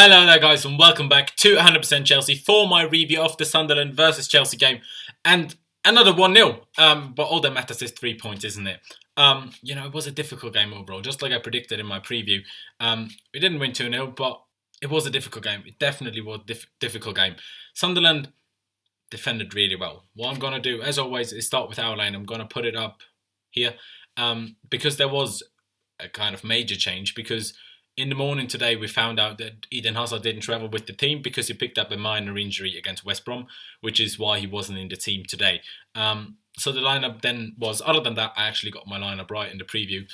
Hello there guys and welcome back to 100% Chelsea for my review of the Sunderland versus Chelsea game and another 1-0. But all that matters is 3 points, isn't it? It was a difficult game overall, just like I predicted in my preview. We didn't win 2-0, but it was a difficult game. It definitely was a difficult game. Sunderland defended really well. What I'm going to do, as always, is start with our line. I'm going to put it up here because there was a kind of major change because in the morning today, we found out that Eden Hazard didn't travel with the team because he picked up a minor injury against West Brom, which is why he wasn't in the team today. So the lineup then was, other than that, I actually got my lineup right in the preview.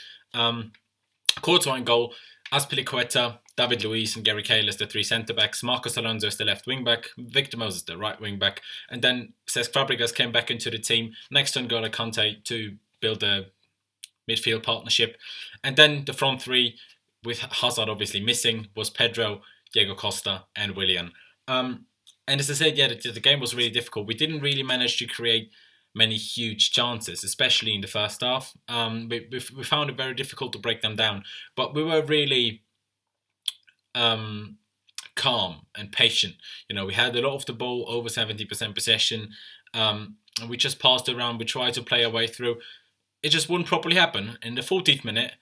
Courtois in goal, Azpilicueta, David Luiz and Gary Cahill as the three centre-backs, Marcos Alonso as the left wing-back, Victor Moses the right wing-back, and then Cesc Fabregas came back into the team next to N'Golo Kante to build a midfield partnership. And then the front three, with Hazard obviously missing, was Pedro, Diego Costa and Willian. And as I said, the game was really difficult. We didn't really manage to create many huge chances, especially in the first half. We found it very difficult to break them down. But we were really calm and patient. We had a lot of the ball, over 70% possession. And we just passed around. We tried to play our way through. It just wouldn't properly happen. In the 40th minute,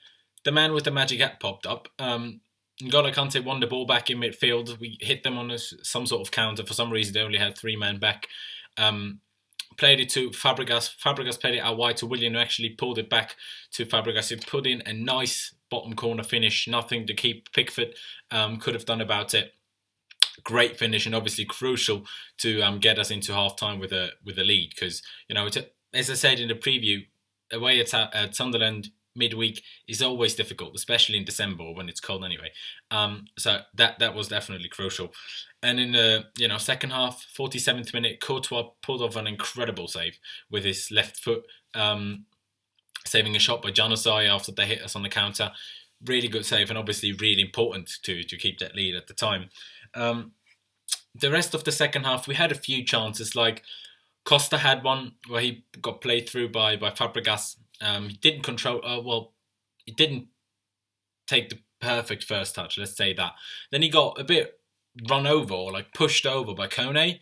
the man with the magic hat popped up. N'Golo Kante won the ball back in midfield. We hit them on some sort of counter. For some reason, they only had three men back. Played it to Fabregas. Fabregas played it out wide to Willian, who actually pulled it back to Fabregas. He put in a nice bottom corner finish. Nothing to keep Pickford could have done about it. Great finish and obviously crucial to get us into half time with a lead. Because as I said in the preview, away at Sunderland midweek is always difficult, especially in December when it's cold anyway. So that was definitely crucial. And in the second half, 47th minute, Courtois pulled off an incredible save with his left foot, saving a shot by Januzaj after they hit us on the counter. Really good save and obviously really important to keep that lead at the time. The rest of the second half, we had a few chances. Like Costa had one where he got played through by Fabregas. He didn't control. He didn't take the perfect first touch. Let's say that. Then he got a bit run over or pushed over by Kone.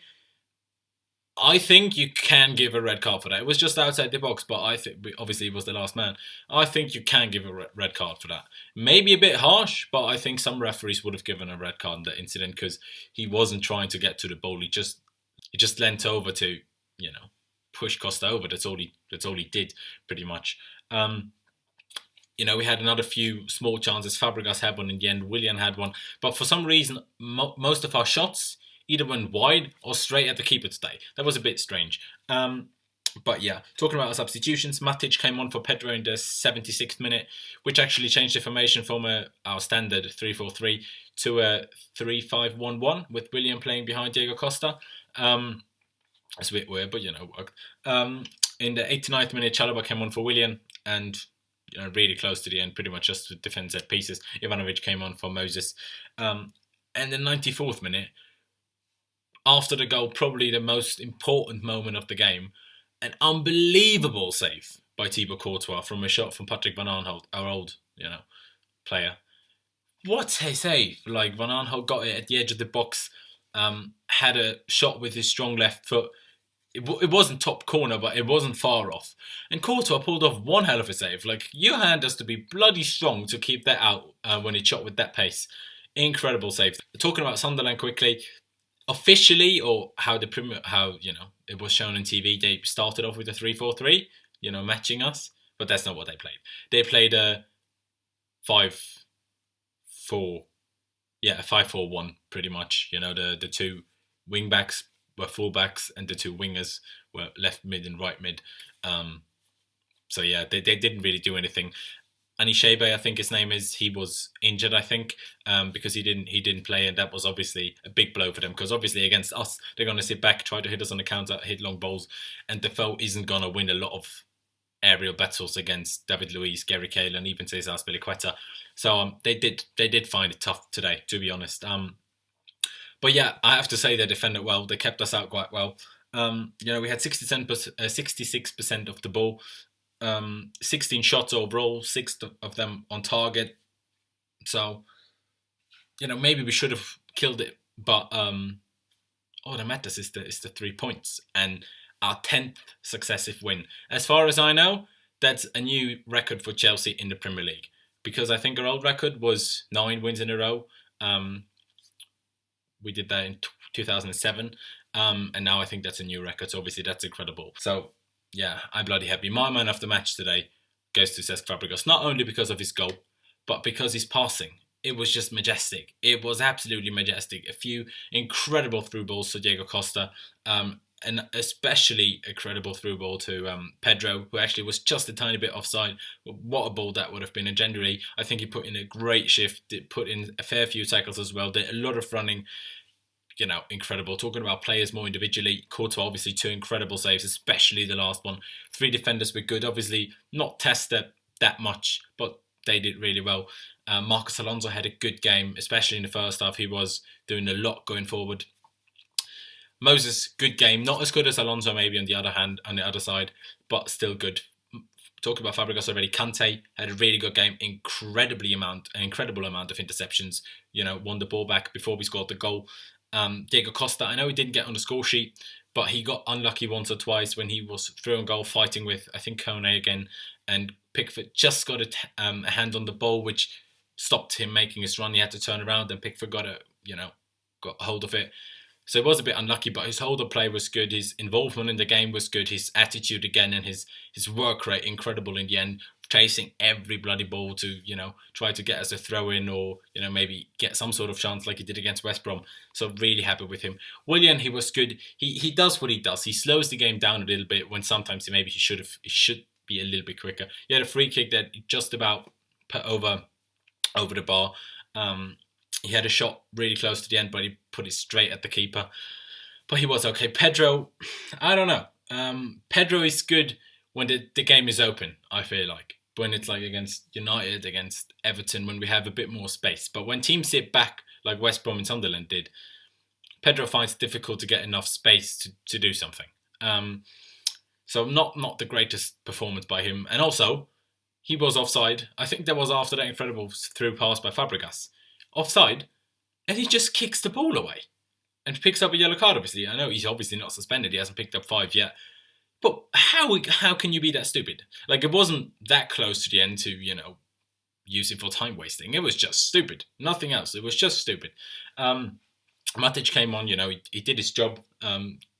I think you can give a red card for that. It was just outside the box, but I think obviously he was the last man. I think you can give a red card for that. Maybe a bit harsh, but I think some referees would have given a red card in that incident because he wasn't trying to get to the ball. He just leant over to push Costa over. That's all he did, pretty much. We had another few small chances. Fabregas had one in the end. Willian had one. But for some reason, most of our shots either went wide or straight at the keeper today. That was a bit strange. But yeah, talking about our substitutions, Matic came on for Pedro in the 76th minute, which actually changed the formation from our standard 3-4-3 to a 3-5-1-1 with Willian playing behind Diego Costa. It's a bit weird, but it worked. In the 89th minute, Chalobah came on for Willian and really close to the end, pretty much just to defend set pieces. Ivanovic came on for Moses. And the 94th minute, after the goal, probably the most important moment of the game, an unbelievable save by Thibaut Courtois from a shot from Patrick Van Aanholt, our old player. What a save! Van Aanholt got it at the edge of the box, had a shot with his strong left foot. It wasn't top corner, but it wasn't far off. And Courtois pulled off one hell of a save. Your hand has to be bloody strong to keep that out when he shot with that pace. Incredible save. Talking about Sunderland quickly, officially, or how it was shown on TV, they started off with a 3-4-3, matching us. But that's not what they played. They played a 5-4. Yeah, a 5-4-1, pretty much. The two wing backs were full backs and the two wingers were left mid and right mid. So yeah, they didn't really do anything. Anishebe, I think his name is, he was injured, I think, because he didn't play, and that was obviously a big blow for them because obviously against us, they're going to sit back, try to hit us on the counter, hit long balls, and Defoe isn't going to win a lot of aerial battles against David Luiz, Gary Cahill, and even Cesc Azpilicueta. So they did find it tough today, to be honest. But yeah, I have to say they defended well. They kept us out quite well. We had 66% of the ball, 16 shots overall, 6 of them on target. So maybe we should have killed it. But all that matters is the 3 points and our 10th successive win. As far as I know, that's a new record for Chelsea in the Premier League, because I think our old record was 9 wins in a row. We did that in 2007, and now I think that's a new record. So obviously that's incredible. So yeah, I'm bloody happy. My man of the match today goes to Cesc Fabregas, not only because of his goal, but because his passing. It was just majestic. It was absolutely majestic. A few incredible through balls to Diego Costa, and especially a credible through ball to Pedro, who actually was just a tiny bit offside. What a ball that would have been. And generally, I think he put in a great shift, put in a fair few tackles as well, did a lot of running. You know, incredible. Talking about players more individually, Courtois, obviously 2 incredible saves, especially the last one. 3 defenders were good, obviously not tested that much, but they did really well. Marcos Alonso had a good game, especially in the first half. He was doing a lot going forward. Moses, good game. Not as good as Alonso maybe on the other side, but still good. Talking about Fabregas already, Kante had a really good game. An incredible amount of interceptions. You know, won the ball back before we scored the goal. Diego Costa, I know he didn't get on the score sheet, but he got unlucky once or twice when he was through on goal fighting with, I think, Kone again, and Pickford just got a hand on the ball, which stopped him making his run. He had to turn around, and Pickford got a hold of it. So it was a bit unlucky, but his hold of play was good. His involvement in the game was good. His attitude again, and his work rate incredible in the end, chasing every bloody ball to, try to get us a throw in or, maybe get some sort of chance like he did against West Brom. So really happy with him. Willian, he was good. He does what he does. He slows the game down a little bit when sometimes he should be a little bit quicker. He had a free kick that just about put over the bar. He had a shot really close to the end, but he put it straight at the keeper. But he was okay. Pedro, I don't know. Pedro is good when the game is open, I feel like. When it's like against United, against Everton, when we have a bit more space. But when teams sit back, like West Brom and Sunderland did, Pedro finds it difficult to get enough space to do something. So not the greatest performance by him. And also, he was offside. I think that was after that incredible through pass by Fabregas. Offside, and he just kicks the ball away and picks up a yellow card, obviously. I know he's obviously not suspended. He hasn't picked up 5 yet. But how can you be that stupid? Like, it wasn't that close to the end to, use it for time wasting. It was just stupid. Nothing else. It was just stupid. Matic came on, he did his job,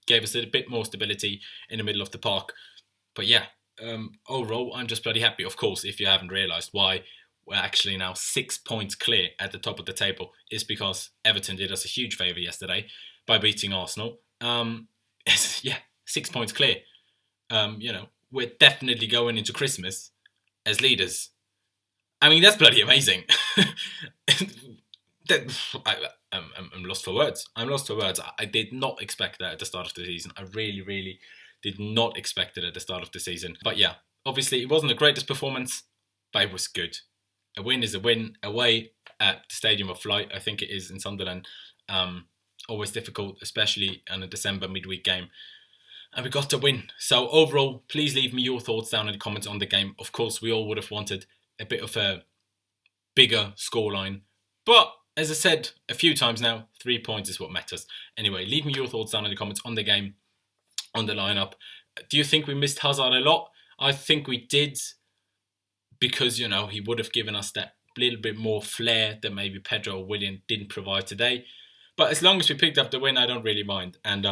gave us a bit more stability in the middle of the park. But yeah, overall, I'm just bloody happy. Of course, if you haven't realised why we're actually now 6 points clear at the top of the table, is because Everton did us a huge favour yesterday by beating Arsenal. 6 points clear. We're definitely going into Christmas as leaders. I mean, that's bloody amazing. I'm lost for words. I did not expect that at the start of the season. I really, really did not expect it at the start of the season. But yeah, obviously it wasn't the greatest performance, but it was good. A win is a win. Away at the Stadium of Light, I think it is in Sunderland. Always difficult, especially in a December midweek game. And we got to win. So overall, please leave me your thoughts down in the comments on the game. Of course, we all would have wanted a bit of a bigger scoreline. But as I said a few times now, 3 points is what matters. Anyway, leave me your thoughts down in the comments on the game, on the lineup. Do you think we missed Hazard a lot? I think we did, because, he would have given us that little bit more flair that maybe Pedro or Willian didn't provide today. But as long as we picked up the win, I don't really mind. And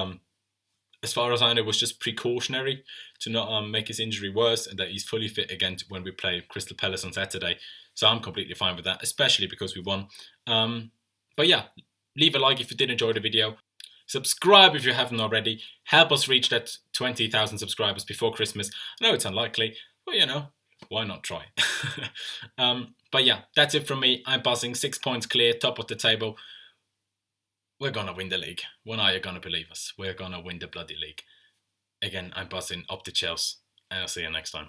as far as I know, it was just precautionary to not make his injury worse, and that he's fully fit again when we play Crystal Palace on Saturday. So I'm completely fine with that, especially because we won. But yeah, leave a like if you did enjoy the video. Subscribe if you haven't already. Help us reach that 20,000 subscribers before Christmas. I know it's unlikely, but why not try? But yeah, that's it from me. I'm buzzing. 6 points clear, top of the table. We're going to win the league. When are you going to believe us? We're going to win the bloody league. Again, I'm buzzing up to Chelsea, and I'll see you next time.